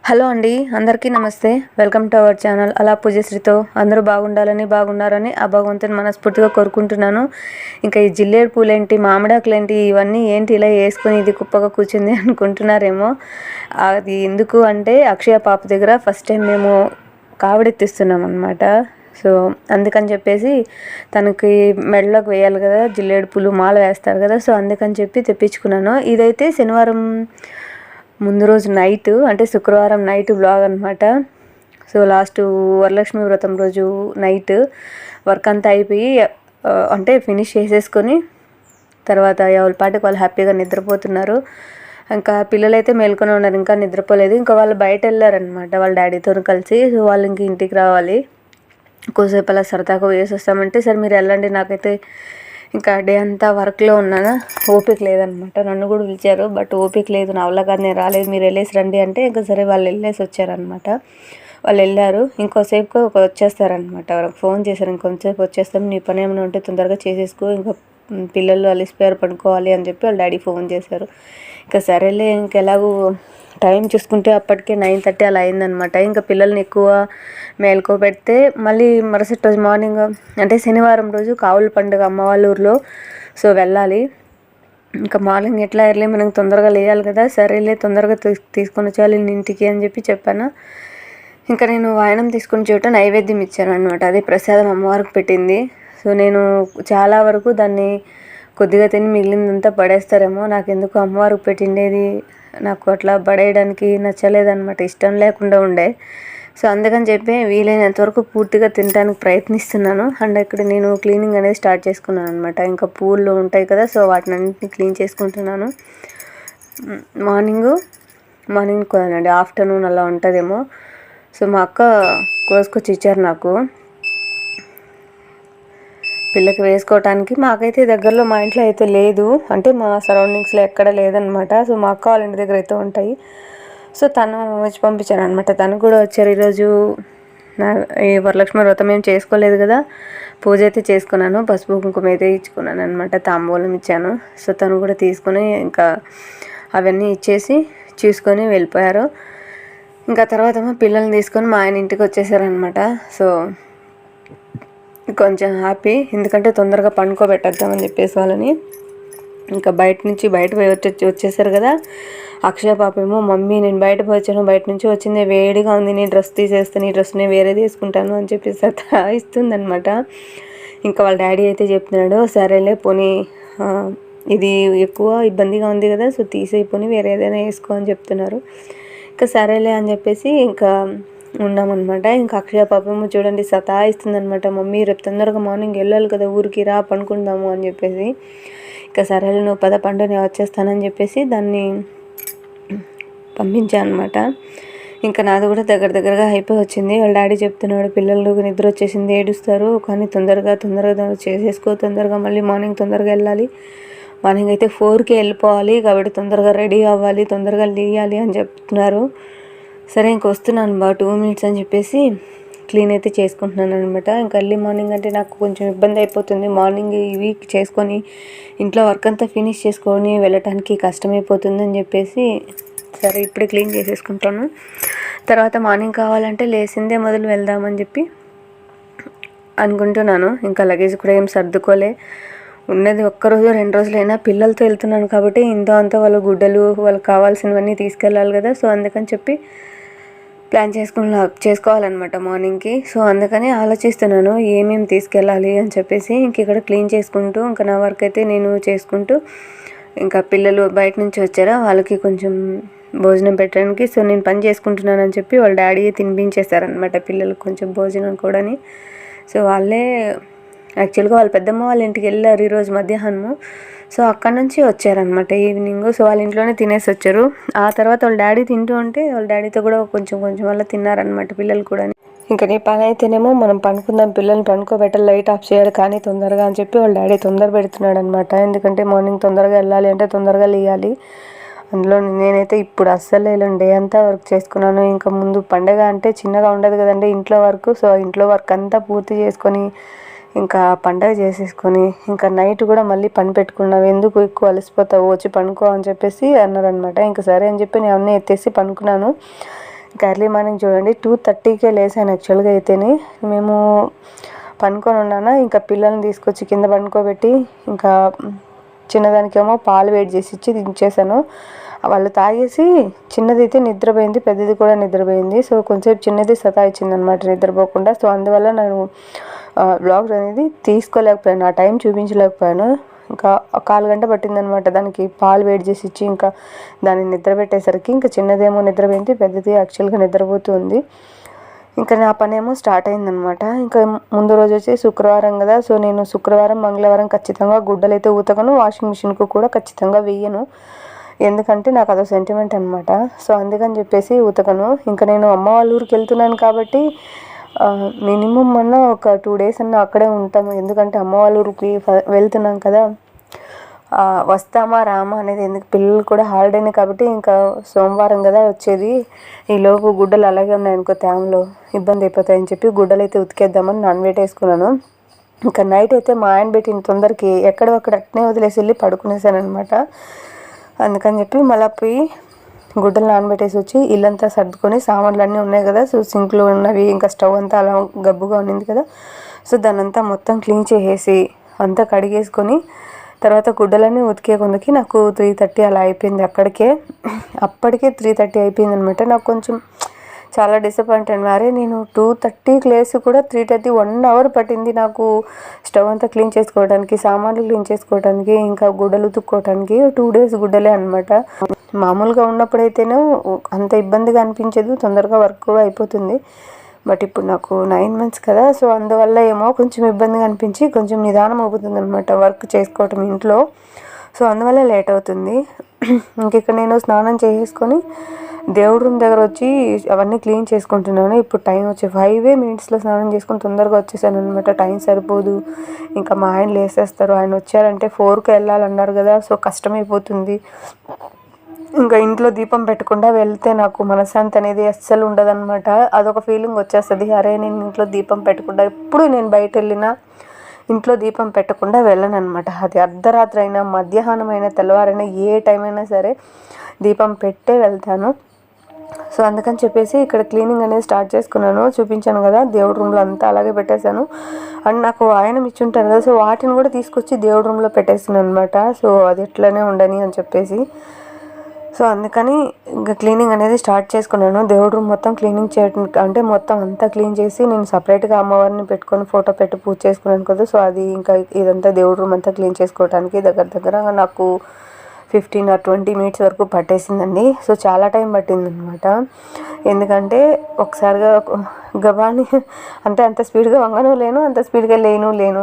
Hello అండి, అందరికీ నమస్తే. వెల్కమ్ టు అవర్ ఛానల్ అలా పూజశ్రీతో. అందరూ బాగుండాలని ఆ భగవంతుని మనస్ఫూర్తిగా కోరుకుంటున్నాను. ఇంకా ఈ జిల్లేడు పూలేంటి, మామిడాకులేంటి, ఇవన్నీ ఏంటి ఇలా వేసుకొని ఇది కుప్పగా కూర్చుంది అనుకుంటున్నారేమో. అది ఎందుకు అంటే అక్షయ పాప దగ్గర ఫస్ట్ టైం మేము కావిడెత్తిస్తున్నాం అనమాట. సో అందుకని చెప్పేసి తనకి మెడలోకి వేయాలి కదా, జిల్లేడు పూలు మాల వేస్తారు కదా. సో అందుకని చెప్పి తెప్పించుకున్నాను. ఇదైతే శనివారం ముందు రోజు నైట్, అంటే శుక్రవారం నైట్ బ్లాగ్ అనమాట. సో లాస్ట్ వరలక్ష్మి వ్రతం రోజు నైట్ వర్క్ అంతా అయిపోయి అంటే ఫినిష్ చేసేసుకొని తర్వాత ఎవరి పాటికి వాళ్ళు హ్యాపీగా నిద్రపోతున్నారు. ఇంకా పిల్లలైతే మేల్కొని ఉన్నారు, ఇంకా నిద్రపోలేదు. ఇంకా వాళ్ళు బయట వెళ్ళారనమాట వాళ్ళ డాడీతో కలిసి. సో వాళ్ళు ఇంక ఇంటికి రావాలి. కొద్దిసేపు అలా సరదాగా వేసి వస్తామంటే సరే మీరు వెళ్ళండి, నాకైతే ఇంకా డే అంతా వర్క్లో ఉన్నానా, ఓపిక లేదనమాట. నన్ను కూడా పిలిచారు, బట్ ఓపిక లేదు, నా వల్ల కాదు, నేను రాలేదు, మీరు వెళ్ళేసి రండి అంటే ఇంకా సరే వాళ్ళు వెళ్ళేసి వచ్చారనమాట. వాళ్ళు వెళ్ళారు, ఇంకోసేపు వచ్చేస్తారనమాట. వాళ్ళకి ఫోన్ చేశారు, ఇంకొంచెంసేపు వచ్చేస్తాం, నీ పని ఏమైనా ఉంటే తొందరగా చేసేసుకో, ఇంకా పిల్లలు అలిసిపోయారు పడుకోవాలి అని చెప్పి వాళ్ళ డాడీ ఫోన్ చేశారు. ఇంకా సరేలే, ఇంకెలాగూ టైం చూసుకుంటే అప్పటికే 9:30 అలా అయిందనమాట. ఇంకా పిల్లల్ని ఎక్కువ మేల్కోబెడితే మళ్ళీ మరుసటి రోజు మార్నింగ్, అంటే శనివారం రోజు కావుల పండుగ అమ్మ వాళ్ళ ఊర్లో. సో వెళ్ళాలి. ఇంకా మార్నింగ్ ఎట్లా ఎర్లీ మనకు తొందరగా లేయాలి కదా. సరేలే తొందరగా తీసుకొని వచ్చేయాలి ఇంటికి అని చెప్పాను. ఇంకా నేను వాయనం తీసుకుని చోట నైవేద్యం ఇచ్చాను అనమాట. అదే ప్రసాదం అమ్మవారికి పెట్టింది. సో నేను చాలా వరకు దాన్ని కొద్దిగా తిని మిగిలిందంతా పడేస్తారేమో, నాకెందుకు అమ్మవారికి పెట్టిండేది నాకు అట్లా పడేయడానికి నచ్చలేదన్నమాట, ఇష్టం లేకుండా ఉండే. సో అందుకని చెప్పి వీలైనంత వరకు పూర్తిగా తినడానికి ప్రయత్నిస్తున్నాను. అండ్ ఇక్కడ నేను క్లీనింగ్ అనేది స్టార్ట్ చేసుకున్నాను అనమాట. ఇంకా పూలు ఉంటాయి కదా, సో వాటిని అన్నింటినీ క్లీన్ చేసుకుంటున్నాను. మార్నింగ్ కోనండి, ఆఫ్టర్నూన్ అలా ఉంటుందేమో. సో మా అక్క కోసుకొచ్చి ఇచ్చారు నాకు పిల్లకి వేసుకోవటానికి. మాకైతే దగ్గరలో మా ఇంట్లో అయితే లేదు, అంటే మా సరౌండింగ్స్లో ఎక్కడ లేదనమాట. సో మా అక్క వాళ్ళ ఇంటి దగ్గర అయితే ఉంటాయి. సో తను వచ్చి పంపించాను అనమాట. తను కూడా వచ్చారు ఈరోజు. ఈ వరలక్ష్మి వ్రతం ఏం చేసుకోలేదు కదా, పూజ అయితే చేసుకున్నాను, పసుపు కుంకుమ అయితే ఇచ్చుకున్నాను అనమాట, తాంబూలం ఇచ్చాను. సో తను కూడా తీసుకొని ఇంకా అవన్నీ ఇచ్చేసి చూసుకొని వెళ్ళిపోయారు. ఇంకా తర్వాత మా పిల్లల్ని తీసుకొని మా ఆయన ఇంటికి వచ్చేసారనమాట. సో కొంచెం హ్యాపీ, ఎందుకంటే తొందరగా పండుకోబెట్టేద్దామని చెప్పేసి వాళ్ళని. ఇంకా బయట పోయి వచ్చేసారు కదా. అక్షయ పాప ఏమో, మమ్మీ నేను బయట పోయి వచ్చాను, బయట నుంచి వచ్చింది, వేడిగా ఉంది, నీ డ్రెస్ తీసేస్తాను, ఈ డ్రెస్ నేను వేరే తీసుకుంటాను అని చెప్పేసి ఇస్తుందనమాట. ఇంకా వాళ్ళ డాడీ అయితే చెప్తున్నాడు, సరేలే పోనీ ఇది ఎక్కువ ఇబ్బందిగా ఉంది కదా, సో తీసేయిపోని వేరే ఏదైనా వేసుకో అని చెప్తున్నారు. ఇంకా సరేలే అని చెప్పేసి ఇంకా ఉన్నామన్నమాట. ఇంకా అక్షయ పాపము చూడండి సతాయిస్తుందనమాట, మమ్మీ రేపు తొందరగా మార్నింగ్ వెళ్ళాలి కదా ఊరికి, రా పనుకుందాము అని చెప్పేసి. ఇంకా సరేలే నువ్వు పండు నేను వచ్చేస్తానని చెప్పేసి దాన్ని పంపించాను అనమాట. ఇంకా నాది కూడా దగ్గరగా అయిపోయి వచ్చింది. వాళ్ళ డాడీ చెప్తున్నాడు, పిల్లలు నిద్ర వచ్చేసింది, ఏడుస్తారు, కానీ తొందరగా చేసేసుకో, తొందరగా మళ్ళీ మార్నింగ్ తొందరగా వెళ్ళాలి, మార్నింగ్ అయితే 4కి వెళ్ళిపోవాలి కాబట్టి తొందరగా రెడీ అవ్వాలి, తొందరగా లేయాలి అని చెప్తున్నారు. సరే ఇంక వస్తున్నాను 2 minutes అని చెప్పేసి క్లీన్ అయితే చేసుకుంటున్నాను అనమాట. ఇంకా ఎర్లీ మార్నింగ్ అంటే నాకు కొంచెం ఇబ్బంది అయిపోతుంది. మార్నింగ్ ఈ వీక్ చేసుకొని ఇంట్లో వర్క్ అంతా ఫినిష్ చేసుకొని వెళ్ళటానికి కష్టమైపోతుంది అని చెప్పేసి సరే ఇప్పుడే క్లీన్ చేసేసుకుంటాను. తర్వాత మార్నింగ్ కావాలంటే లేసిందే మొదలు వెళ్దామని చెప్పి అనుకుంటున్నాను. ఇంకా లగేజ్ కూడా ఏం సర్దుకోలే, ఉన్నది 1 రోజు 2 రోజులైనా పిల్లలతో వెళ్తున్నాను కాబట్టి ఇంతో అంతా వాళ్ళ గుడ్డలు వాళ్ళకి కావాల్సినవన్నీ తీసుకెళ్ళాలి కదా. సో అందుకని చెప్పి ప్లాన్ చేసుకోవాలన్నమాట మార్నింగ్కి. సో అందుకని ఆలోచిస్తున్నాను ఏమేమి తీసుకెళ్ళాలి అని చెప్పేసి. ఇంక ఇక్కడ క్లీన్ చేసుకుంటూ ఇంకా నా వర్క్ అయితే నేను చేసుకుంటూ, ఇంకా పిల్లలు బయట నుంచి వచ్చారా, వాళ్ళకి కొంచెం భోజనం పెట్టడానికి సో నేను పని చేసుకుంటున్నాను అని చెప్పి వాళ్ళ డాడీ తినిపించేశారనమాట పిల్లలకు కొంచెం భోజనం కూడాని. సో వాళ్ళే యాక్చువల్గా వాళ్ళ పెద్దమ్మ వాళ్ళ ఇంటికి వెళ్ళారు ఈరోజు మధ్యాహ్నము. సో అక్కడ నుంచి వచ్చారనమాట ఈవినింగ్. సో వాళ్ళ ఇంట్లోనే తినేసి వచ్చారు. ఆ తర్వాత వాళ్ళ డాడీ తింటూ ఉంటే వాళ్ళ డాడీతో కూడా కొంచెం వల్ల తిన్నారనమాట పిల్లలు కూడా. ఇంకా నీ పని అయితేనేమో మనం పనుకుందాం, పిల్లల్ని పనుకోబెట్టాలి, లైట్ ఆఫ్ చేయాలి కానీ తొందరగా అని చెప్పి వాళ్ళ డాడీ తొందర పెడుతున్నాడు అనమాట. ఎందుకంటే మార్నింగ్ తొందరగా వెళ్ళాలి అంటే తొందరగా లేయాలి. అందులో నేనైతే ఇప్పుడు అస్సలు డే అంతా వర్క్ చేసుకున్నాను. ఇంకా ముందు పండగ అంటే చిన్నగా ఉండదు కదండి ఇంట్లో వర్క్. సో ఇంట్లో వర్క్ అంతా పూర్తి చేసుకొని ఇంకా పండగ చేసేసుకొని ఇంకా నైట్ కూడా మళ్ళీ పని పెట్టుకున్నావు, ఎందుకు ఎక్కువ అలసిపోతావు, వచ్చి పనుకో అని చెప్పేసి అన్నారనమాట. ఇంకా సరే అని చెప్పి నేను అన్నీ ఎత్తేసి పనుకున్నాను. ఇంకా ఎర్లీ మార్నింగ్ చూడండి 2:30కే లేసాను. యాక్చువల్గా అయితేనే మేము పనుకొని ఉన్నాను. ఇంకా పిల్లల్ని తీసుకొచ్చి కింద పడుకోబెట్టి ఇంకా చిన్నదానికేమో పాలు వేడి చేసి ఇచ్చి దించేసాను. వాళ్ళు తాగేసి చిన్నదైతే నిద్రపోయింది, పెద్దది కూడా నిద్రపోయింది. సో కొంచెంసేపు చిన్నది సతాయించింది అనమాట నిద్రపోకుండా. సో అందువల్ల నేను వ్లాగ్స్ అనేది తీసుకోలేకపోయాను, ఆ టైం చూపించలేకపోయాను. ఇంకా 1/4 గంట పట్టిందనమాట దానికి పాలు వేడి చేసి ఇచ్చి ఇంకా దాన్ని నిద్రపెట్టేసరికి. ఇంకా చిన్నదేమో నిద్రపోయింది, పెద్దది యాక్చువల్గా నిద్రపోతుంది. ఇంకా నా పని ఏమో స్టార్ట్ అయిందనమాట. ఇంకా ముందు రోజు వచ్చి శుక్రవారం కదా, సో నేను శుక్రవారం మంగళవారం ఖచ్చితంగా గుడ్డలు అయితే ఉతకను, వాషింగ్ మిషన్కు కూడా ఖచ్చితంగా వేయను. ఎందుకంటే నాకు అదో సెంటిమెంట్ అనమాట. సో అందుకని చెప్పేసి ఉతకను. ఇంకా నేను అమ్మ వాళ్ళ ఊరికి వెళ్తున్నాను కాబట్టి మినిమం అన్న ఒక 2 days అన్న అక్కడే ఉంటాము. ఎందుకంటే అమ్మ వాళ్ళ ఊరికి వెళ్తున్నాం కదా, వస్తామా రామా అనేది ఎందుకు, పిల్లలు కూడా హాలిడేనే కాబట్టి ఇంకా సోమవారం కదా వచ్చేది, ఈలోపు గుడ్డలు అలాగే ఉన్నాయనుకో తేమలో ఇబ్బంది అయిపోతాయని చెప్పి గుడ్డలు అయితే ఉతికేద్దామని నానబెట్టేసుకున్నాను. ఇంకా నైట్ అయితే మా ఆయన పెట్టిన తొందరకి ఎక్కడో అక్కడ అట్నే వదిలేసి వెళ్ళి పడుకునేసాను అనమాట. అందుకని చెప్పి మళ్ళీ పోయి గుడ్డలు నానబెట్టేసి వచ్చి ఇల్లంతా సర్దుకొని సామాన్లు అన్నీ ఉన్నాయి కదా, సో సింక్లో ఉన్నవి ఇంకా స్టవ్ అంతా అలా గబ్బుగా ఉన్నింది కదా, సో దాన్ని అంతా మొత్తం క్లీన్ చేసేసి అంతా కడిగేసుకొని తర్వాత గుడ్డలన్నీ ఉతికే కొందుకి నాకు 3:30 అలా అయిపోయింది. అప్పటికే 3:30 అయిపోయింది అనమాట. నాకు కొంచెం చాలా డిసప్పాయింట్ అండి. అరే నేను 2:30కి లేసి కూడా 3:30 1 hour పట్టింది నాకు స్టవ్ అంతా క్లీన్ చేసుకోవడానికి, సామాన్లు క్లీన్ చేసుకోవడానికి, ఇంకా గుడ్డలు ఉతుక్కోవడానికి. 2 days గుడ్డలే అనమాట. మామూలుగా ఉన్నప్పుడైతేనే అంత ఇబ్బందిగా అనిపించదు, తొందరగా వర్క్ కూడా అయిపోతుంది. బట్ ఇప్పుడు నాకు 9 months కదా, సో అందువల్ల ఏమో కొంచెం ఇబ్బందిగా అనిపించి కొంచెం నిదానం అవుతుంది అనమాట వర్క్ చేసుకోవటం ఇంట్లో. సో అందువల్ల లేట్ అవుతుంది. ఇంక నేను స్నానం చేసేసుకొని దేవుడి రూమ్ దగ్గర వచ్చి అవన్నీ క్లీన్ చేసుకుంటున్నాను. ఇప్పుడు టైం వచ్చి 5 minutesలో స్నానం చేసుకొని తొందరగా వచ్చేసాను అనమాట. టైం సరిపోదు, ఇంకా మా ఆయన లేసేస్తారు. ఆయన వచ్చారంటే 4కి వెళ్ళాలన్నారు కదా, సో కష్టమైపోతుంది. ఇంకా ఇంట్లో దీపం పెట్టకుండా వెళ్తే నాకు మనశ్శాంతి అనేది అస్సలు ఉండదన్నమాట. అదొక ఫీలింగ్ వచ్చేస్తుంది, అరే నేను ఇంట్లో దీపం పెట్టకుండా, ఎప్పుడు నేను బయట వెళ్ళినా ఇంట్లో దీపం పెట్టకుండా వెళ్ళను అనమాట. అది అర్ధరాత్రి అయినా మధ్యాహ్నం అయినా తెల్లవారైనా ఏ టైం అయినా సరే దీపం పెట్టే వెళ్తాను. సో అందుకని చెప్పేసి ఇక్కడ క్లీనింగ్ అనేది స్టార్ట్ చేసుకున్నాను. చూపించాను కదా దేవుడి రూమ్లో అంతా అలాగే పెట్టేశాను. అండ్ నాకు ఆయన ఇచ్చుంటాను కదా, సో వాటిని కూడా తీసుకొచ్చి దేవుడి రూమ్లో పెట్టేస్తున్నాను అనమాట. సో అది ఎట్లనే ఉండని అని చెప్పేసి, సో అందుకని ఇంకా క్లీనింగ్ అనేది స్టార్ట్ చేసుకున్నాను. దేవుడి రూమ్ మొత్తం క్లీనింగ్ చేయడం అంటే మొత్తం అంతా క్లీన్ చేసి నేను సపరేట్గా అమ్మవారిని పెట్టుకొని ఫోటో పెట్టి పూజ చేసుకున్నాను కదా, సో అది ఇంకా ఇదంతా దేవుడి రూమ్ అంతా క్లీన్ చేసుకోవడానికి దగ్గర నాకు 15 or 20 minutes వరకు పట్టేసిందండి. సో చాలా టైం పట్టిందనమాట. ఎందుకంటే ఒకసారిగా గబాని అంటే అంత స్పీడ్గా వంగను లేను, అంత స్పీడ్గా లేను.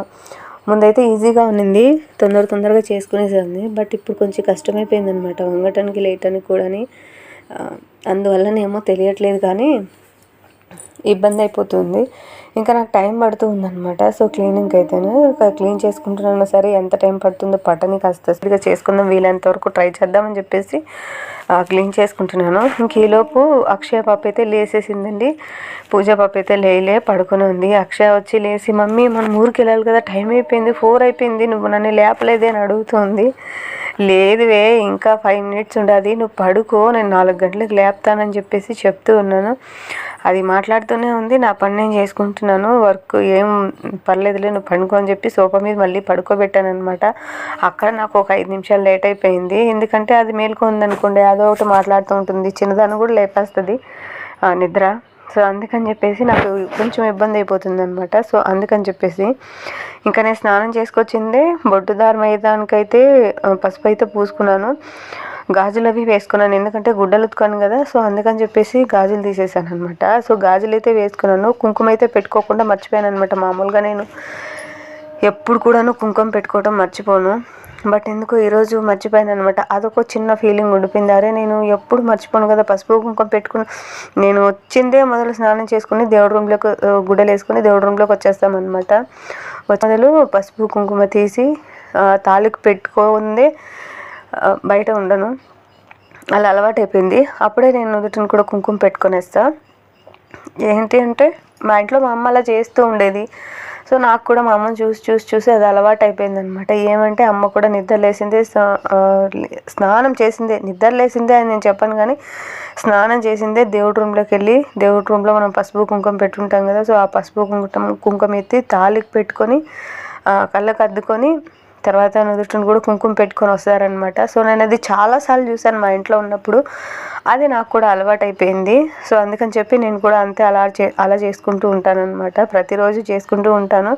ముందైతే ఈజీగా ఉన్నింది, తొందరగా చేసుకునేసాను. బట్ ఇప్పుడు కొంచెం కష్టమైపోయింది అనమాట వంగటానికి లేయటానికి కూడా. అందువల్లనేమో తెలియట్లేదు కానీ ఇబ్బంది అయిపోతుంది. ఇంకా నాకు టైం పడుతూ ఉందన్నమాట. సో క్లీనింగ్కి అయితేనే క్లీన్ చేసుకుంటున్నాను. సరే ఎంత టైం పడుతుందో పట్టని కాస్త స్పీడ్గా చేసుకుందాం, వీలైనంత వరకు ట్రై చేద్దామని చెప్పేసి క్లీన్ చేసుకుంటున్నాను. ఇంక ఈలోపు అక్షయ పాప అయితే లేసేసిందండి. పూజ పాప అయితే లేలే పడుకుని ఉంది. అక్షయ వచ్చి లేచి మమ్మీ మనం ఊరికి వెళ్ళాలి కదా, టైం అయిపోయింది, 4 అయిపోయింది, నువ్వు నన్ను లేపలేదే అని అడుగుతుంది. లేదువే ఇంకా 5 minutes ఉండదు, నువ్వు పడుకో, నేను 4 గంటలకు లేపుతానని చెప్పేసి చెప్తూ ఉన్నాను. అది మాట్లాడుతూనే ఉంది, నా పని నేను చేసుకుంటున్నాను, వర్క్ ఏం పర్లేదులే నువ్వు పడుకో అని చెప్పి సోఫా మీద మళ్ళీ పడుకోబెట్టాను అనమాట. అక్కడ నాకు ఒక 5 నిమిషాలు లేట్ అయిపోయింది. ఎందుకంటే అది మేలుకుంది అనుకోండి, అదో ఒకటి మాట్లాడుతూ ఉంటుంది, చిన్నదాన్ని కూడా లేపేస్తుంది నిద్ర. సో అందుకని చెప్పేసి నాకు కొంచెం ఇబ్బంది అయిపోతుంది అనమాట. సో అందుకని చెప్పేసి ఇంకా నేను స్నానం చేసుకొచ్చిందే బొడ్డు దారం అయ్యేదానికైతే పసుపు అయితే పూసుకున్నాను, గాజులు అవి వేసుకున్నాను. ఎందుకంటే గుడ్డలు ఉతుకాను కదా, సో అందుకని చెప్పేసి గాజులు తీసేసాను అనమాట. సో గాజులు అయితే వేసుకున్నాను, కుంకుమ అయితే పెట్టుకోకుండా మర్చిపోయాను అనమాట. మామూలుగా నేను ఎప్పుడు కూడాను కుంకుమ పెట్టుకోవడం మర్చిపోను, బట్ ఎందుకో ఈరోజు మర్చిపోయాను అనమాట. అదొక చిన్న ఫీలింగ్ ఉండిపోయింది, అరే నేను ఎప్పుడు మర్చిపోను కదా పసుపు కుంకుమ పెట్టుకుని. నేను వచ్చిందే మొదలు స్నానం చేసుకుని దేవుడి రూమ్లోకి గుడ్డలు వేసుకుని దేవుడి రూమ్లోకి వచ్చేస్తామన్నమాట. మొదలు పసుపు కుంకుమ తీసి తాళికి పెట్టుకుందే బయట ఉండను, అలా అలవాటు అయిపోయింది. అప్పుడే నేను నుదుటిని కూడా కుంకుమ పెట్టుకొనేస్తా. ఏంటి అంటే మా ఇంట్లో మా అమ్మ అలా చేస్తూ ఉండేది. సో నాకు కూడా మా అమ్మని చూసి చూసి చూసి అది అలవాటు అయిపోయింది అనమాట. ఏమంటే అమ్మ కూడా నిద్ర లేసిందే స్నానం చేసిందే, నిద్ర లేసిందే అని నేను చెప్పను కానీ స్నానం చేసిందే దేవుడి రూమ్లోకి వెళ్ళి, దేవుడి రూమ్లో మనం పసుపు కుంకుమ పెట్టుకుంటాం కదా, సో ఆ పసుపు కుంకుమ ఎత్తి తాళికి పెట్టుకొని కళ్ళకు అద్దుకొని తర్వాత నుదుటిని కూడా కుంకుమ పెట్టుకొని వస్తారనమాట. సో నేను అది చాలాసార్లు చూశాను మా ఇంట్లో ఉన్నప్పుడు, అది నాకు కూడా అలవాటు అయిపోయింది. సో అందుకని చెప్పి నేను కూడా అంతే అలా చేసుకుంటూ ఉంటాను అనమాట. ప్రతిరోజు చేసుకుంటూ ఉంటాను.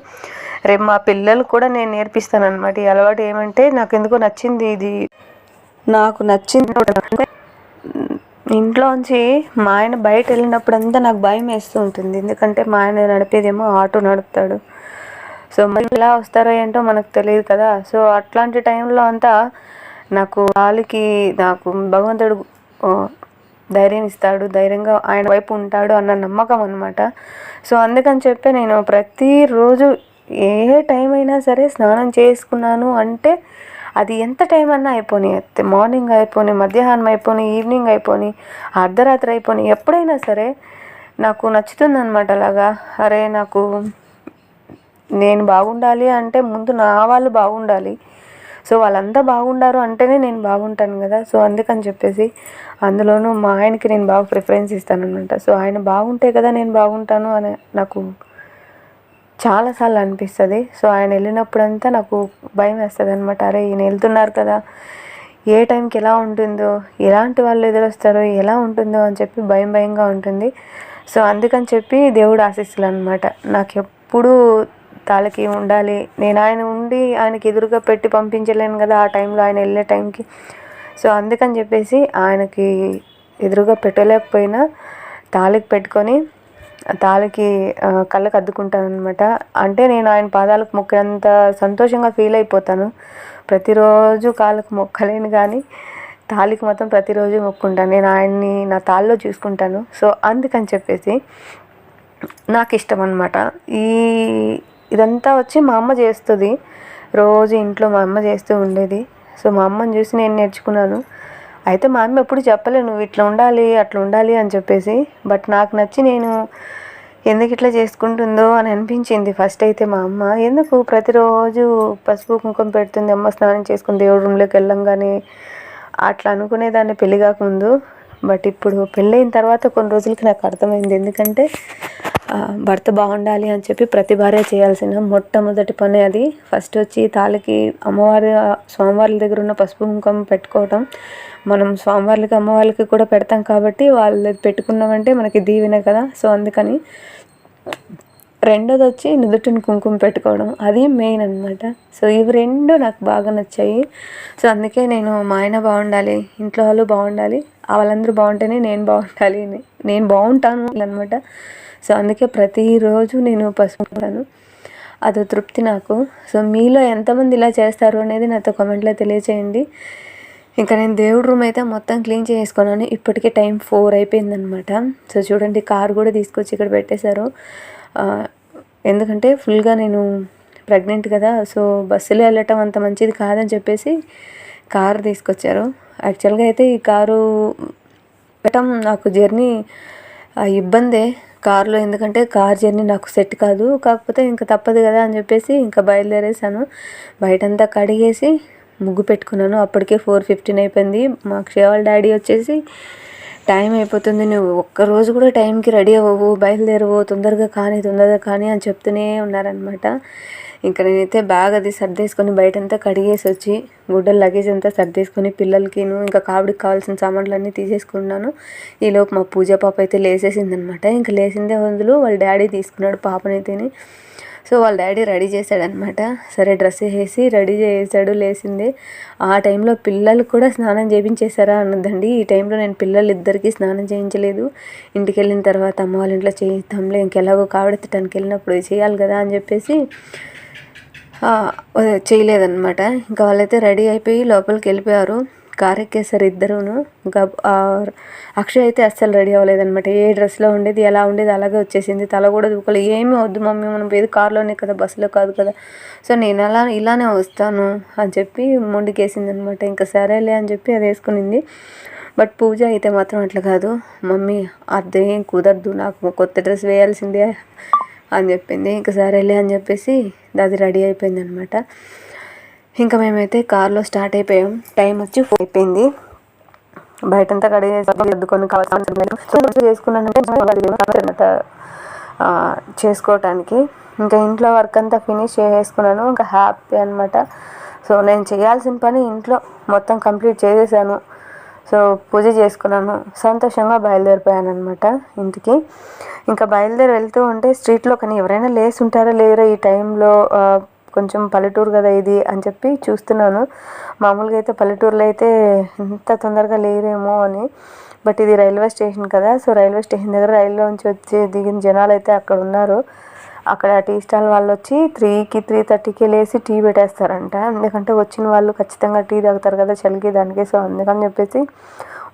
రేపు మా పిల్లలు కూడా నేను నేర్పిస్తాను అనమాట ఈ అలవాటు. ఏమంటే నాకు ఎందుకో నచ్చింది ఇది, నాకు నచ్చింది అంటే ఇంట్లోంచి మా ఆయన బయట వెళ్ళినప్పుడంతా నాకు భయం వేస్తూ ఉంటుంది. ఎందుకంటే మా ఆయన నడిపేదేమో ఆటో నడుపుతాడు. సో మరి ఎలా వస్తారో ఏంటో మనకు తెలియదు కదా. సో అట్లాంటి టైంలో అంతా నాకు భగవంతుడు ధైర్యం ఇస్తాడు, ధైర్యంగా ఆయన వైపు ఉంటాడు అన్న నమ్మకం అనమాట. సో అందుకని చెప్పి నేను ప్రతిరోజు ఏ టైం అయినా సరే స్నానం చేసుకున్నాను అంటే అది ఎంత టైం అన్నా అయిపోని, మార్నింగ్ అయిపోని, మధ్యాహ్నం అయిపోని, ఈవినింగ్ అయిపోని, అర్ధరాత్రి అయిపోని, ఎప్పుడైనా సరే నాకు నచ్చుతుంది అనమాట. అలాగా అరే నాకు నేను బాగుండాలి అంటే ముందు నా వాళ్ళు బాగుండాలి. సో వాళ్ళంతా బాగుండారు అంటేనే నేను బాగుంటాను కదా. సో అందుకని చెప్పేసి అందులోనూ మా ఆయనకి నేను బాగా ప్రిఫరెన్స్ ఇస్తాను అనమాట. సో ఆయన బాగుంటే కదా నేను బాగుంటాను అని నాకు చాలాసార్లు అనిపిస్తుంది. సో ఆయన వెళ్ళినప్పుడంతా నాకు భయం వేస్తుంది అనమాట. అరే ఈయన వెళ్తున్నారు కదా, ఏ టైంకి ఎలా ఉంటుందో, ఎలాంటి వాళ్ళు ఎదురొస్తారో, ఎలా ఉంటుందో అని చెప్పి భయంగా ఉంటుంది. సో అందుకని చెప్పి దేవుడు ఆశీస్సులు అనమాట. నాకు ఎప్పుడూ తాళకి ఉండాలి. నేను ఆయనకి ఎదురుగా పెట్టి పంపించలేను కదా ఆ టైంలో, ఆయన వెళ్ళే టైంకి. సో అందుకని చెప్పేసి ఆయనకి ఎదురుగా పెట్టలేకపోయినా తాళికి పెట్టుకొని తాళికి కళ్ళకు అద్దుకుంటాను అనమాట. అంటే నేను ఆయన పాదాలకు మొక్కినంత సంతోషంగా ఫీల్ అయిపోతాను. ప్రతిరోజు కాళ్ళకు మొక్కలేను కానీ తాళికి మాత్రం ప్రతిరోజు మొక్కుంటాను. నేను ఆయన్ని నా తాళ్ళలో చూసుకుంటాను. సో అందుకని చెప్పేసి నాకు ఇష్టం అనమాట. ఇదంతా వచ్చి మా అమ్మ చేస్తుంది. రోజు ఇంట్లో మా అమ్మ చేస్తూ ఉండేది. సో మా అమ్మని చూసి నేను నేర్చుకున్నాను. అయితే మా అమ్మ ఎప్పుడు చెప్పలే నువ్వు ఇట్లా ఉండాలి అట్లా ఉండాలి అని చెప్పేసి. బట్ నాకు నచ్చి నేను ఎందుకు ఇట్లా చేసుకుంటుందో అని అనిపించింది ఫస్ట్ అయితే. మా అమ్మ ఎందుకు ప్రతిరోజు పసుపు కుంకుమ పెడుతుంది, అమ్మ స్నానం చేసుకుని దేవుడి రూమ్లోకి వెళ్ళంగానే అట్లా అనుకునేదాన్ని పెళ్ళి కాకముందు. బట్ ఇప్పుడు పెళ్ళైన తర్వాత కొన్ని రోజులకి నాకు అర్థమైంది. ఎందుకంటే భర్త బాగుండాలి అని చెప్పి ప్రతి భార్య చేయాల్సిన మొట్టమొదటి పని అది. ఫస్ట్ వచ్చి తాళికి స్వామివార్ల దగ్గర ఉన్న పసుపు కుంకుమ పెట్టుకోవటం. మనం స్వామివార్లకి అమ్మవార్లకి కూడా పెడతాం కాబట్టి వాళ్ళు పెట్టుకున్నామంటే మనకి దీవెన కదా. సో అందుకని రెండోది వచ్చి నుదుటిని కుంకుమ పెట్టుకోవడం, అది మెయిన్ అనమాట. సో ఇవి రెండు నాకు బాగా నచ్చాయి. సో అందుకే నేను మా ఆయన బాగుండాలి, ఇంట్లో వాళ్ళు బాగుండాలి, వాళ్ళందరూ బాగుంటేనే నేను బాగుండాలి, నేను బాగుంటాను అనమాట. సో అందుకే ప్రతిరోజు నేను పసుపుకుంటాను. అదో తృప్తి నాకు. సో మీలో ఎంతమంది ఇలా చేస్తారు అనేది నాతో కామెంట్లో తెలియచేయండి. ఇంకా నేను దేవుడి రూమ్ అయితే మొత్తం క్లీన్ చేసుకున్నాను. ఇప్పటికే టైం 4 అయిపోయిందనమాట. సో చూడండి, కారు కూడా తీసుకొచ్చి ఇక్కడ పెట్టేశారు. ఎందుకంటే ఫుల్గా నేను ప్రెగ్నెంట్ కదా. సో బస్సులో వెళ్ళటం అంత మంచిది కాదని చెప్పేసి కారు తీసుకొచ్చారు. యాక్చువల్గా అయితే ఈ కారు పెట్టడం నాకు జర్నీ ఇబ్బందే కారులో, ఎందుకంటే కార్ జర్నీ నాకు సెట్ కాదు. కాకపోతే ఇంకా తప్పదు కదా అని చెప్పేసి ఇంకా బయలుదేరేసాను. బయటంతా కడిగేసి ముగ్గు పెట్టుకున్నాను. అప్పటికే 4:15 అయిపోయింది. మా అక్షయ వాళ్ళ డాడీ వచ్చేసి టైం అయిపోతుంది, నువ్వు ఒక్కరోజు కూడా టైంకి రెడీ అవ్వవు, బయలుదేరవు, తొందరగా కానీ అని చెప్తూనే ఉన్నారనమాట. ఇంకా నేనైతే బ్యాగ్ అది సర్దేసుకొని బయటంతా కడిగేసి వచ్చి గుడ్డలు లగేజ్ అంతా సర్దేసుకొని పిల్లలకిను ఇంకా కావిడికి కావాల్సిన సామాన్లన్నీ తీసేసుకున్నాను. ఈలోపు మా పూజ పాప అయితే లేసేసిందనమాట. ఇంకా లేసిందే వందులు వాళ్ళ డాడీ తీసుకున్నాడు పాపనైతేని. సో వాళ్ళ డాడీ రెడీ చేశాడనమాట. సరే డ్రెస్ వేసి రెడీ చేసాడు, లేసింది. ఆ టైంలో పిల్లలు కూడా స్నానం చేయించేశారా అన్నదండి. ఈ టైంలో నేను పిల్లలు ఇద్దరికి స్నానం చేయించలేదు. ఇంటికి వెళ్ళిన తర్వాత అమ్మ వాళ్ళ ఇంట్లో చేయిస్తాంలే, ఇంకెలాగో కావిడెత్తడానికి వెళ్ళినప్పుడు చేయాలి కదా అని చెప్పేసి చేయలేదన్నమాట. ఇంకా వాళ్ళైతే రెడీ అయిపోయి లోపలికి వెళ్ళిపోయారు. కారు ఎక్కేసారు ఇద్దరును. ఇంకా అక్షయ్ అయితే అస్సలు రెడీ అవ్వలేదన్నమాట. ఏ డ్రెస్లో ఉండేది ఎలా ఉండేది అలాగే వచ్చేసింది. తల కూడా దూకలేదు. ఏమీ వద్దు మమ్మీ, మనం ఏది కారులోనే కదా, బస్సులో కాదు కదా, సో నేను ఇలానే వస్తాను అని చెప్పి మొండికేసింది అనమాట. ఇంకా సరేలే అని చెప్పి అది వేసుకునింది. బట్ పూజ అయితే మాత్రం అట్లా కాదు, మమ్మీ అదేం కుదరదు, నాకు కొత్త డ్రెస్ వేయాల్సిందే అని చెప్పింది. ఇంకా సరేలే అని చెప్పేసి అది రెడీ అయిపోయింది అనమాట. ఇంకా మేమైతే కార్లో స్టార్ట్ అయిపోయాం. టైం వచ్చి 4 అయిపోయింది. బయటంతా కడిగి సర్దుకొని చేసుకున్నానంటే చేసుకోవటానికి. ఇంకా ఇంట్లో వర్క్ అంతా ఫినిష్ చేసేసుకున్నాను. ఇంకా హ్యాపీ అనమాట. సో నేను చేయాల్సిన పని ఇంట్లో మొత్తం కంప్లీట్ చేసేసాను. సో పూజ చేసుకున్నాను, సంతోషంగా బయలుదేరిపోయాను అనమాట ఇంటికి. ఇంకా బయలుదేరి వెళ్తూ ఉంటే స్ట్రీట్లో కానీ ఎవరైనా లేసి ఉంటారా లేరా ఈ టైంలో, కొంచెం పల్లెటూరు కదా ఇది అని చెప్పి చూస్తున్నాను. మామూలుగా అయితే పల్లెటూరులో అయితే ఇంత తొందరగా లేరేమో అని, బట్ ఇది రైల్వే స్టేషన్ కదా. సో రైల్వే స్టేషన్ దగ్గర రైల్లోంచి వచ్చి దిగిన జనాలు అయితే అక్కడ ఉన్నారు. అక్కడ టీ స్టాల్ వాళ్ళు వచ్చి 3కి 3:30కి లేసి టీ పెట్టేస్తారంట. ఎందుకంటే వచ్చిన వాళ్ళు ఖచ్చితంగా టీ తాగుతారు కదా చలికి దానికి. సో అందుకని చెప్పేసి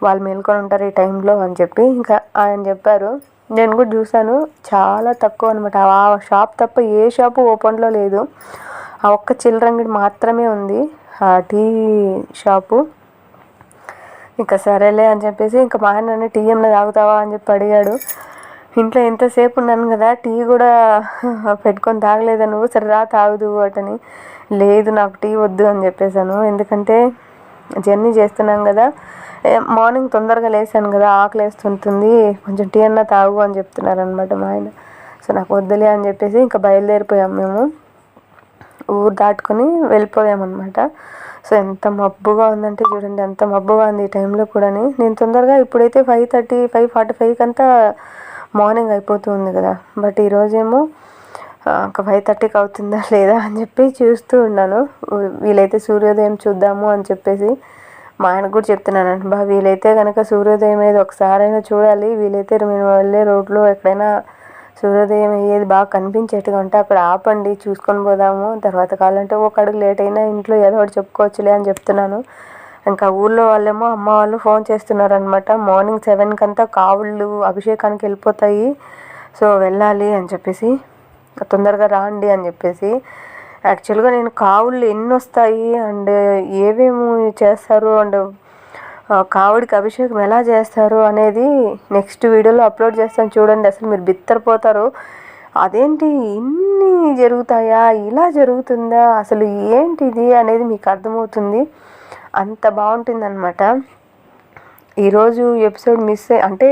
వాళ్ళు మేల్కొని ఉంటారు ఈ టైంలో అని చెప్పి ఇంకా ఆయన చెప్పారు. నేను కూడా చూశాను, చాలా తక్కువ అనమాట. ఆ షాప్ తప్ప ఏ షాపు ఓపెన్లో లేదు. ఆ ఒక్క చిల్లరంగిడి మాత్రమే ఉంది ఆ టీ షాపు. ఇంకా సరేలే అని చెప్పేసి ఇంకా మా ఆయన టీ ఏమైనా తాగుతావా అని చెప్పి అడిగాడు. ఇంట్లో ఎంతసేపు ఉన్నాను కదా, టీ కూడా పెట్టుకొని తాగలేదా నువ్వు, సరే రా తాగుదు అటని. లేదు నాకు టీ వద్దు అని చెప్పేశాను. ఎందుకంటే జర్నీ చేస్తున్నాం కదా, మార్నింగ్ తొందరగా లేసాను కదా, ఆకలి వేస్తుంటుంది, కొంచెం టీ అన్నా తాగు అని చెప్తున్నారు అనమాట మా ఆయన. సో నాకు వద్దులే అని చెప్పేసి ఇంకా బయలుదేరిపోయాం. మేము ఊరు దాటుకొని వెళ్ళిపోయామన్నమాట. సో ఎంత మబ్బుగా ఉందంటే చూడండి, ఎంత మబ్బుగా ఉంది ఈ టైంలో కూడా. నేను తొందరగా ఇప్పుడైతే 5:30 5:45 అంతా మార్నింగ్ అయిపోతుంది కదా, బట్ ఈరోజేమో ఇంకా 5:30కి అవుతుందా లేదా అని చెప్పి చూస్తూ ఉన్నాను. వీలైతే సూర్యోదయం చూద్దాము అని చెప్పేసి మా ఆయనకు కూడా చెప్తున్నాను, వీలైతే కనుక సూర్యోదయం ఏది ఒకసారైనా చూడాలి, వీలైతే మేము వెళ్ళే రోడ్లో ఎక్కడైనా సూర్యోదయం అయ్యేది బాగా కనిపించేట్టుగా ఉంటే అక్కడ ఆపండి, చూసుకొని పోదాము, తర్వాత కావాలంటే ఒక అడుగు లేట్ అయినా ఇంట్లో ఏదో ఒకటి చెప్పుకోవచ్చులే అని చెప్తున్నాను. ఇంకా ఊళ్ళో వాళ్ళేమో అమ్మ వాళ్ళు ఫోన్ చేస్తున్నారనమాట. మార్నింగ్ 7కి అంతా కావుళ్ళు అభిషేకానికి వెళ్ళిపోతాయి, సో వెళ్ళాలి అని చెప్పేసి, తొందరగా రాండి అని చెప్పేసి. యాక్చువల్గా నేను కావుళ్ళు ఎన్ని వస్తాయి అండ్ ఏమేమి చేస్తారు అండ్ కావుడికి అభిషేకం ఎలా చేస్తారు అనేది నెక్స్ట్ వీడియోలో అప్లోడ్ చేస్తాను చూడండి. అసలు మీరు బిత్తరపోతారు, అదేంటి ఇన్ని జరుగుతాయా, ఇలా జరుగుతుందా, అసలు ఏంటిది అనేది మీకు అర్థమవుతుంది. అంత బాగుంటుందన్నమాట. ఈరోజు ఎపిసోడ్ అంటే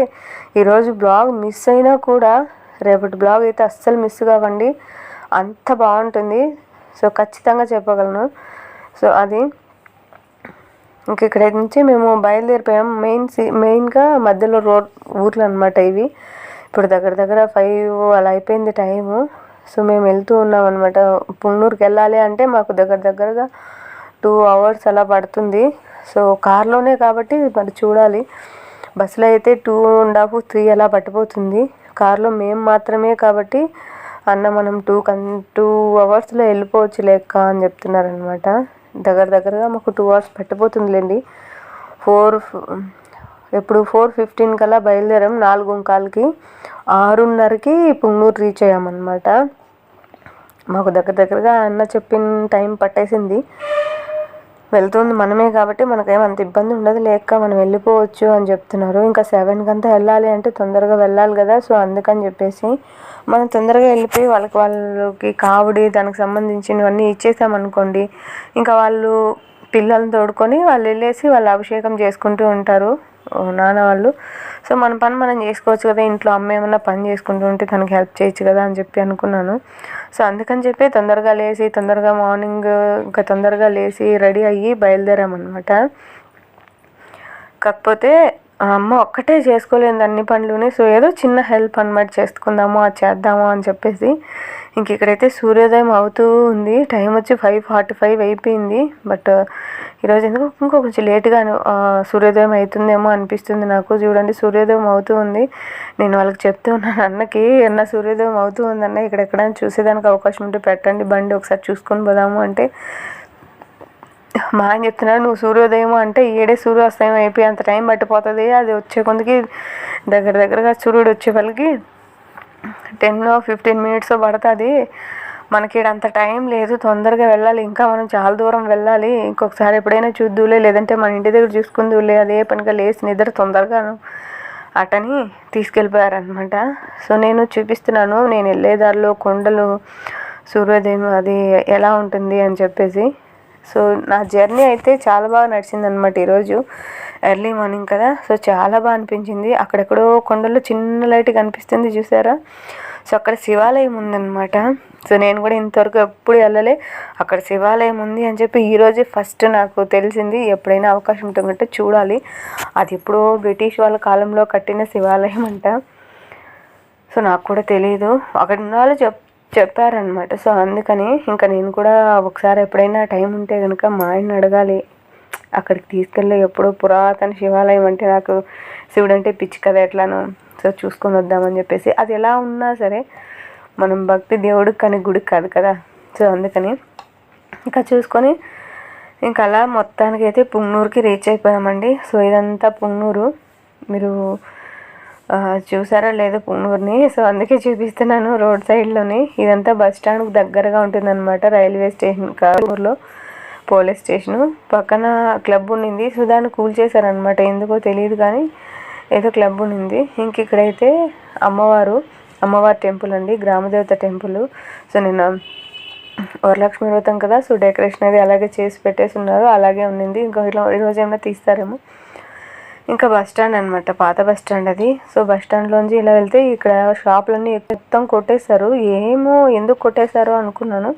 ఈరోజు బ్లాగ్ మిస్ అయినా కూడా రేపటి బ్లాగ్ అయితే అస్సలు మిస్ కావండి, అంత బాగుంటుంది. సో ఖచ్చితంగా చెప్పగలను. సో అది ఇంక ఇక్కడ నుంచి మేము బయలుదేరిపోయాం. మెయిన్గా మధ్యలో ఊర్లు అనమాట ఇవి. ఇప్పుడు దగ్గర 5 అలా అయిపోయింది టైము. సో మేము వెళ్తూ ఉన్నాం అనమాట. పుంగనూరుకి వెళ్ళాలి అంటే మాకు దగ్గరగా 2 hours అలా పడుతుంది. సో కార్లోనే కాబట్టి మరి చూడాలి. బస్సులో అయితే 2.5 3 అలా పట్టిపోతుంది. కార్లో మేము మాత్రమే కాబట్టి అన్న మనం 2 hours వెళ్ళిపోవచ్చు లెక్క అని చెప్తున్నారనమాట. దగ్గరగా మాకు 2 hours పట్టిపోతుందిలేండి. 4:15 కల్లా బయలుదేరాం. 4:15కి 6:30కి పుంగనూరు రీచ్ అయ్యామన్నమాట. మాకు దగ్గరగా అన్న చెప్పిన టైం పట్టేసింది. వెళ్తుంది మనమే కాబట్టి మనకేమంత ఇబ్బంది ఉండదు, లేక మనం వెళ్ళిపోవచ్చు అని చెప్తున్నారు. ఇంకా 7కి అంతా వెళ్ళాలి అంటే తొందరగా వెళ్ళాలి కదా. సో అందుకని చెప్పేసి మనం తొందరగా వెళ్ళిపోయి వాళ్ళకి కావుడి దానికి సంబంధించినవన్నీ ఇచ్చేసామనుకోండి, ఇంకా వాళ్ళు పిల్లల్ని తోడుకొని వాళ్ళు వెళ్ళేసి వాళ్ళు అభిషేకం చేసుకుంటూ ఉంటారు నాన్న వాళ్ళు. సో మన పని మనం చేసుకోవచ్చు కదా, ఇంట్లో అమ్మ ఏమన్నా పని చేసుకుంటూ ఉంటే తనకి హెల్ప్ చేయొచ్చు కదా అని చెప్పి అనుకున్నాను. సో అందుకని చెప్పి తొందరగా మార్నింగ్ ఇంకా తొందరగా లేచి రెడీ అయ్యి బయలుదేరామన్నమాట. కాకపోతే అమ్మ ఒక్కటే చేసుకోలేదు అన్ని పనులుని. సో ఏదో చిన్న హెల్ప్ అనమాట, చేసుకుందాము అది చేద్దాము అని చెప్పేసి. ఇంక ఇక్కడైతే సూర్యోదయం అవుతూ ఉంది. టైం వచ్చి 5:45 అయిపోయింది. బట్ ఈరోజు ఎందుకు కొంచెం లేట్గా సూర్యోదయం అవుతుందేమో అనిపిస్తుంది నాకు. చూడండి సూర్యోదయం అవుతూ ఉంది. నేను వాళ్ళకి చెప్తూ ఉన్నాను అన్నకి, అన్న సూర్యోదయం అవుతూ ఉందన్న, ఇక్కడెక్కడైనా చూసేదానికి అవకాశం ఉంటే పెట్టండి బండి, ఒకసారి చూసుకొని పోదాము అంటే మా ఆయన చెప్తున్నాడు, నువ్వు సూర్యోదయం అంటే ఏడే సూర్యాస్తమయం అయిపోయి అంత టైం పట్టిపోతుంది, అది వచ్చే కొందికి దగ్గరగా సూర్యుడు వచ్చే వాళ్ళకి 10-15 minutes పడుతుంది, మనకి అంత టైం లేదు, తొందరగా వెళ్ళాలి, ఇంకా మనం చాలా దూరం వెళ్ళాలి, ఇంకొకసారి ఎప్పుడైనా చూద్దులే, లేదంటే మన ఇంటి దగ్గర చూసుకుందులే, అదే పనిగా లేచి నిద్ర తొందరగా అటని తీసుకెళ్ళిపోయారనమాట. సో నేను చూపిస్తున్నాను నేను వెళ్ళేదారిలో కొండలు, సూర్యోదయం అది ఎలా ఉంటుంది అని చెప్పేసి. సో నా జర్నీ అయితే చాలా బాగా నడిచింది అనమాట ఈరోజు. ఎర్లీ మార్నింగ్ కదా, సో చాలా బాగా అనిపించింది. అక్కడెక్కడో కొండల్లో చిన్న లైట్ కనిపిస్తుంది చూసారా, సో అక్కడ శివాలయం ఉందన్నమాట. సో నేను కూడా ఇంతవరకు ఎప్పుడు వెళ్ళలే, అక్కడ శివాలయం ఉంది అని చెప్పి ఈరోజే ఫస్ట్ నాకు తెలిసింది. ఎప్పుడైనా అవకాశం ఉంటుందంటే చూడాలి. అది ఎప్పుడో బ్రిటిష్ వాళ్ళ కాలంలో కట్టిన శివాలయం అంట. సో నాకు కూడా తెలియదు, అక్కడ ఉన్న వాళ్ళు చెప్పారనమాట. సో అందుకని ఇంకా నేను కూడా ఒకసారి ఎప్పుడైనా టైం ఉంటే కనుక మా ఆయన అడగాలి, అక్కడికి తీసుకెళ్ళి. ఎప్పుడో పురాతన శివాలయం అంటే నాకు శివుడు అంటే పిచ్చి కదా ఎట్లానో, సో చూసుకొని వద్దామని చెప్పేసి. అది ఎలా ఉన్నా సరే మనం భక్తి దేవుడికి కానీ గుడికి కాదు కదా. సో అందుకని ఇంకా చూసుకొని ఇంకా అలా మొత్తానికి అయితే పుంగనూరుకి రీచ్ అయిపోయామండి. సో ఇదంతా పుంగనూరు, మీరు చూసారా లేదు పుంగనూరుని. సో అందుకే చూపిస్తున్నాను రోడ్ సైడ్లోని. ఇదంతా బస్ స్టాండ్కి దగ్గరగా ఉంటుందన్నమాట. రైల్వే స్టేషన్ ఊర్లో పోలీస్ స్టేషను పక్కన క్లబ్ ఉండింది. సో దాన్ని కూల్చేశారనమాట, ఎందుకో తెలియదు కానీ ఏదో క్లబ్ ఉండింది. ఇంక ఇక్కడైతే అమ్మవారి టెంపుల్ అండి, గ్రామదేవత టెంపుల్. సో నేను వరలక్ష్మి వ్రతం కదా, సో డెకరేషన్ అది అలాగే చేసి పెట్టేసి ఉన్నారు, అలాగే ఉండింది. ఇంకా ఈరోజు ఏమైనా తీస్తారేమో. ఇంకా బస్ స్టాండ్ అనమాట, పాత బస్ స్టాండ్ అది. సో బస్ స్టాండ్లోంచి ఇలా వెళ్తే ఇక్కడ షాపులన్నీ మొత్తం కొట్టేశారు. ఏమో ఎందుకు కొట్టేశారో అనుకున్నాను.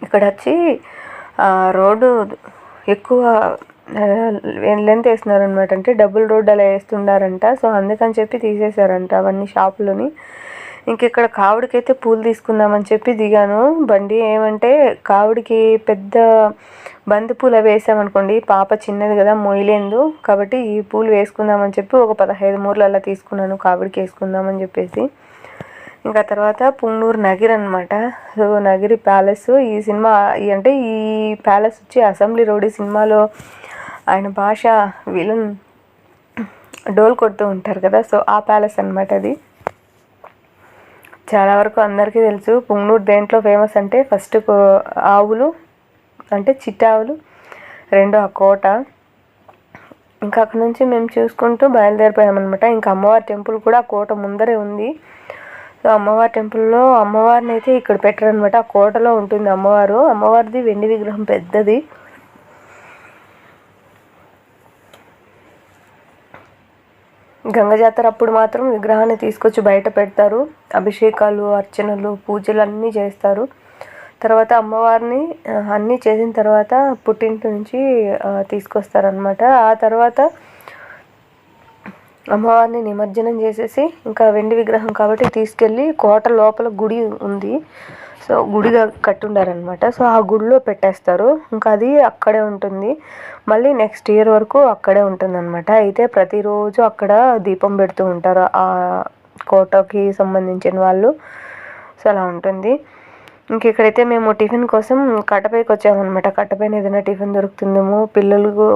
ఇక్కడ వచ్చి రోడ్డు ఎక్కువ లెంత్ వేస్తున్నారనమాట, అంటే డబుల్ రోడ్ అలా వేస్తున్నారంట. సో అందుకని చెప్పి తీసేశారంట అవన్నీ షాపులని. ఇంకెక్కడ కావుడికి అయితే పూలు తీసుకుందామని చెప్పి దిగాను బండి. ఏమంటే కావుడికి పెద్ద బంతి పూలు అవి వేసామనుకోండి, పాప చిన్నది కదా మొయ్యలేదు, కాబట్టి ఈ పూలు వేసుకుందామని చెప్పి ఒక 15 మూరలు అలా తీసుకున్నాను కావుడికి వేసుకుందామని చెప్పేసి. ఇంకా తర్వాత పుంగనూరు నగిరి అనమాట. సో నగిరి ప్యాలెస్, ఈ సినిమా అంటే ఈ ప్యాలెస్ వచ్చి అసెంబ్లీ రోడ్ సినిమాలో ఆయన భాష విలన్ డోల్ కొడుతూ ఉంటారు కదా, సో ఆ ప్యాలెస్ అనమాట అది. చాలా వరకు అందరికీ తెలుసు పుంగనూరు దేంట్లో ఫేమస్ అంటే ఫస్ట్ ఆవులు, అంటే చిట్టావులు, రెండో ఆ కోట. ఇంకా అక్కడ నుంచి మేము చూసుకుంటూ బయలుదేరిపోయామన్నమాట. ఇంకా అమ్మవారి టెంపుల్ కూడా ఆ కోట ముందరే ఉంది. సో అమ్మవారి టెంపుల్లో అమ్మవారిని అయితే ఇక్కడ పెట్టారనమాట, ఆ కోటలో ఉంటుంది అమ్మవారిది వెండి విగ్రహం పెద్దది. గంగ జాతర అప్పుడు మాత్రం విగ్రహాన్ని తీసుకొచ్చి బయట పెడతారు, అభిషేకాలు, అర్చనలు, పూజలు అన్నీ చేస్తారు. తర్వాత అమ్మవారిని అన్నీ చేసిన తర్వాత పుట్టింటి నుంచి తీసుకొస్తారనమాట. ఆ తర్వాత అమ్మవారిని నిమజ్జనం చేసేసి ఇంకా వెండి విగ్రహం కాబట్టి తీసుకెళ్ళి కోట లోపల గుడి ఉంది, సో గుడిగా కట్టుండారనమాట. సో ఆ గుడిలో పెట్టేస్తారు. ఇంకా అది అక్కడే ఉంటుంది, మళ్ళీ నెక్స్ట్ ఇయర్ వరకు అక్కడే ఉంటుందన్నమాట. అయితే ప్రతిరోజు అక్కడ దీపం పెడుతూ ఉంటారు ఆ కోటకి సంబంధించిన వాళ్ళు. సో అలా ఉంటుంది. ఇంక ఇక్కడైతే మేము టిఫిన్ కోసం కట్టపైకి వచ్చామన్నమాట. కట్టపైన ఏదైనా టిఫిన్ దొరుకుతుందేమో. పిల్లలకు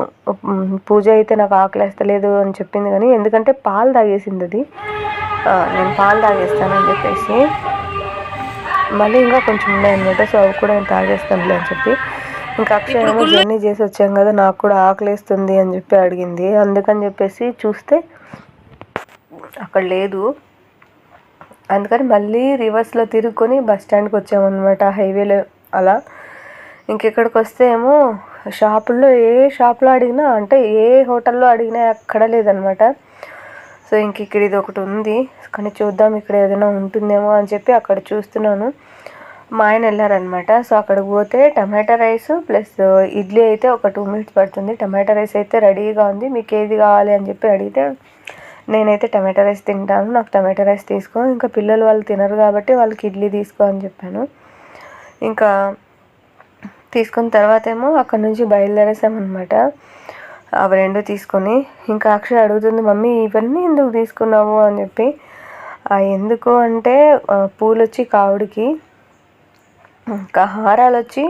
పూజ అయితే నాకు ఆకలేస్తలేదు అని చెప్పింది, కానీ ఎందుకంటే పాలు తాగేసింది అది. నేను పాలు తాగేస్తానని చెప్పేసి మళ్ళీ ఇంకా కొంచెం ఉన్నాయన్నమాట. సో అవి కూడా నేను తాగేస్తానులే అని చెప్పి. ఇంకా అక్షయ ఏమో జర్నీ చేసి వచ్చాం కదా, నాకు కూడా ఆకలేస్తుంది అని చెప్పి అడిగింది. అందుకని చెప్పేసి చూస్తే అక్కడ లేదు. అందుకని మళ్ళీ రివర్స్లో తిరుక్కొని బస్ స్టాండ్కి వచ్చామన్నమాట, హైవేలో అలా. ఇంకెక్కడికి వస్తే ఏమో షాపుల్లో ఏ షాప్లో అడిగినా, అంటే ఏ హోటల్లో అడిగినా అక్కడ లేదనమాట. సో ఇంక ఇక్కడ ఇది ఒకటి ఉంది, కానీ చూద్దాం ఇక్కడ ఏదైనా ఉంటుందేమో అని చెప్పి అక్కడ చూస్తున్నాను. మా ఆయన వెళ్ళారనమాట. సో అక్కడికి పోతే టమాటా రైస్ ప్లస్ ఇడ్లీ అయితే ఒక 2 minutes పడుతుంది. టమాటా రైస్ అయితే రెడీగా ఉంది, మీకు ఏది కావాలి అని చెప్పి అడిగితే నేనైతే టమాటా రైస్ తింటాను, నాకు టమాటా రైస్ తీసుకో, ఇంకా పిల్లలు వాళ్ళు తినరు కాబట్టి వాళ్ళకి ఇడ్లీ తీసుకో అని చెప్పాను. ఇంకా తీసుకున్న తర్వాత ఏమో అక్కడ నుంచి బయలుదేరేసామన్నమాట. అవి రెండు తీసుకొని ఇంకా అక్షయ్ అడుగుతుంది, మమ్మీ ఇవన్నీ ఎందుకు తీసుకున్నావు అని చెప్పి. ఎందుకు అంటే పూలు వచ్చి కావుడికి, ఇంకా హారాలు వచ్చి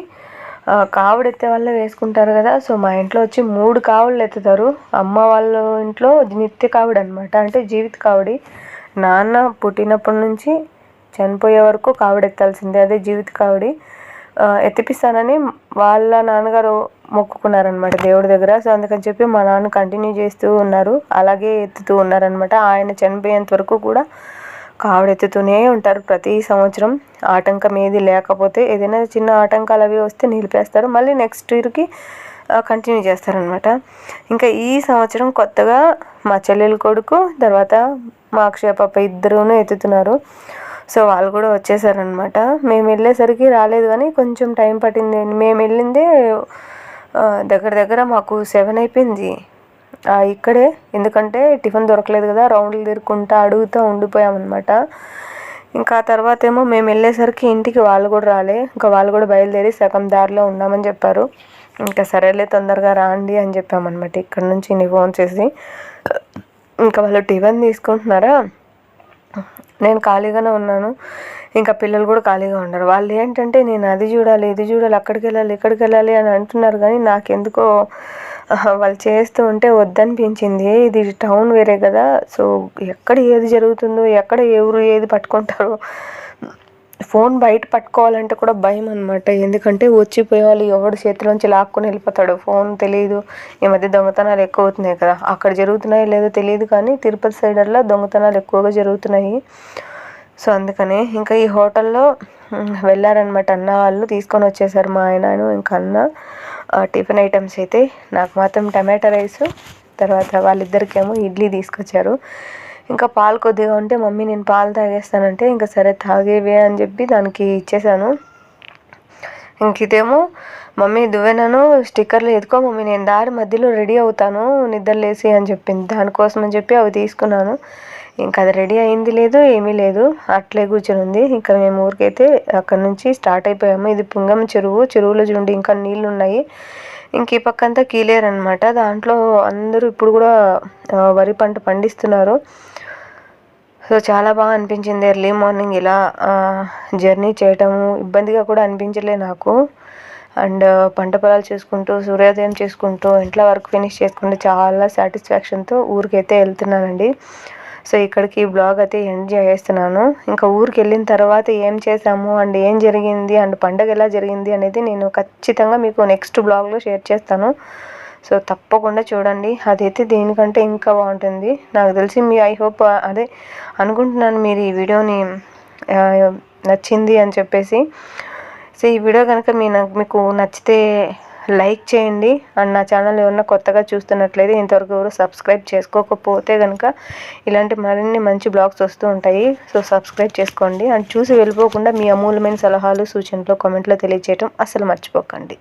కావుడు ఎత్తే వాళ్ళే వేసుకుంటారు కదా. సో మా ఇంట్లో వచ్చి 3 కావుళ్ళు ఎత్తుతారు. అమ్మ వాళ్ళ ఇంట్లో నిత్య కావుడు అనమాట, అంటే జీవిత కావుడి. నాన్న పుట్టినప్పటి నుంచి చనిపోయే వరకు కావుడు ఎత్తాల్సిందే, అదే జీవిత కావుడి. ఎత్తిపిస్తానని వాళ్ళ నాన్నగారు మొక్కుకున్నారనమాట దేవుడి దగ్గర. సో అందుకని చెప్పి మా నాన్న కంటిన్యూ చేస్తూ ఉన్నారు, అలాగే ఎత్తుతూ ఉన్నారనమాట. ఆయన చనిపోయేంత వరకు కూడా కావిడి ఎత్తుతూనే ఉంటారు ప్రతి సంవత్సరం. ఆటంకం ఏది లేకపోతే, ఏదైనా చిన్న ఆటంకాలు అవి వస్తే నిలిపేస్తారు, మళ్ళీ నెక్స్ట్ ఇయర్కి కంటిన్యూ చేస్తారనమాట. ఇంకా ఈ సంవత్సరం కొత్తగా మా చెల్లెలు కొడుకు, తర్వాత మా అక్షయ పాప ఇద్దరూ ఎత్తుతున్నారు. సో వాళ్ళు కూడా వచ్చేసారనమాట. మేము వెళ్ళేసరికి రాలేదు, కానీ కొంచెం టైం పట్టింది. మేము వెళ్ళిందే దగ్గర దగ్గర మాకు 7 అయిపోయింది ఇక్కడే. ఎందుకంటే టిఫిన్ దొరకలేదు కదా, రౌండ్లు తిరుక్కుంటా అడుగుతూ ఉండిపోయామన్నమాట. ఇంకా తర్వాత ఏమో మేము వెళ్ళేసరికి ఇంటికి వాళ్ళు కూడా రాలే. ఇంకా వాళ్ళు కూడా బయలుదేరి సగం దారిలో ఉన్నామని చెప్పారు. ఇంకా సరేలే తొందరగా రాండి అని చెప్పామన్నమాట ఇక్కడ నుంచి ఫోన్ చేసి. ఇంకా వాళ్ళు టిఫిన్ తీసుకుంటున్నారా, నేను ఖాళీగానే ఉన్నాను, ఇంకా పిల్లలు కూడా ఖాళీగా ఉన్నారు. వాళ్ళు ఏంటంటే నేను అది చూడాలి ఇది చూడాలి అక్కడికి వెళ్ళాలి ఇక్కడికి వెళ్ళాలి అని అంటున్నారు, కానీ నాకెందుకో వాళ్ళు చేస్తూ ఉంటే వద్దనిపించింది. ఇది టౌన్ వేరే కదా, సో ఎక్కడ ఏది జరుగుతుందో, ఎక్కడ ఎవరు ఏది పట్టుకుంటారో, ఫోన్ బయట పట్టుకోవాలంటే కూడా భయం అనమాట. ఎందుకంటే వచ్చిపోయే వాళ్ళు ఎవడు చేతిలోంచి లాక్కుని వెళ్ళిపోతాడు, ఫోన్ తెలియదు. ఈ మధ్య దొంగతనాలు ఎక్కువ అవుతున్నాయి కదా, అక్కడ జరుగుతున్నాయో లేదో తెలియదు, కానీ తిరుపతి సైడర్లో దొంగతనాలు ఎక్కువగా జరుగుతున్నాయి. సో అందుకనే ఇంకా ఈ హోటల్లో వెళ్ళారనమాట అన్న వాళ్ళు, తీసుకొని వచ్చేసారు మా ఆయన ఇంకా అన్న టిఫిన్ ఐటమ్స్ అయితే. నాకు మాత్రం టమాటా రైస్, తర్వాత వాళ్ళిద్దరికేమో ఇడ్లీ తీసుకొచ్చారు. ఇంకా పాలు కొద్దిగా ఉంటే మమ్మీ నేను పాలు తాగేస్తానంటే, ఇంకా సరే తాగేవే అని చెప్పి దానికి ఇచ్చేసాను. ఇంక ఇదేమో మమ్మీ దువ్వెనను స్టిక్కర్లు ఎత్తుకో మమ్మీ, నేను దారి మధ్యలో రెడీ అవుతాను నిద్రలేసి అని చెప్పింది. దానికోసం అని చెప్పి అవి తీసుకున్నాను. ఇంకా అది రెడీ అయింది లేదు, ఏమీ లేదు, అట్లే కూర్చొని ఉంది. ఇంకా మేము ఊరికైతే అక్కడ నుంచి స్టార్ట్ అయిపోయాము. ఇది పుంగం చెరువు, చెరువులో చూడండి ఇంకా నీళ్ళు ఉన్నాయి. ఇంక ఈ పక్క అంతా కీలేరు అనమాట. దాంట్లో అందరూ ఇప్పుడు కూడా వరి పంట పండిస్తున్నారు. సో చాలా బాగా అనిపించింది ఎర్లీ మార్నింగ్ ఇలా జర్నీ చేయటము. ఇబ్బందిగా కూడా అనిపించలే నాకు. అండ్ పంట పొలాలు చేసుకుంటూ సూర్యోదయం చేసుకుంటూ ఇంట్లో వర్క్ ఫినిష్ చేసుకుంటూ చాలా సాటిస్ఫాక్షన్తో ఊరికైతే వెళ్తున్నానండి. సో ఇక్కడికి ఈ బ్లాగ్ అయితే ఎండ్ చేస్తున్నాను. ఇంకా ఊరికి వెళ్ళిన తర్వాత ఏం చేసాము అండ్ ఏం జరిగింది అండ్ పండగ ఎలా జరిగింది అనేది నేను ఖచ్చితంగా మీకు నెక్స్ట్ బ్లాగ్లో షేర్ చేస్తాను. సో తప్పకుండా చూడండి, అదైతే దీనికంటే ఇంకా బాగుంటుంది నాకు తెలిసి. ఐ హోప్ అదే అనుకుంటున్నాను మీరు ఈ వీడియోని నచ్చింది అని చెప్పేసి. సో ఈ వీడియో కనుక మీకు నచ్చితే లైక్ చేయండి. అండ్ నా ఛానల్ ఏమన్నా కొత్తగా చూస్తున్నట్లయితే ఇంతవరకు ఎవరు సబ్స్క్రైబ్ చేసుకోకపోతే కనుక ఇలాంటి మరిన్ని మంచి బ్లాగ్స్ వస్తూ ఉంటాయి. సో సబ్స్క్రైబ్ చేసుకోండి. అండ్ చూసి వెళ్ళిపోకుండా మీ అమూల్యమైన సలహాలు సూచనలు కామెంట్లో తెలియజేయటం అసలు మర్చిపోకండి.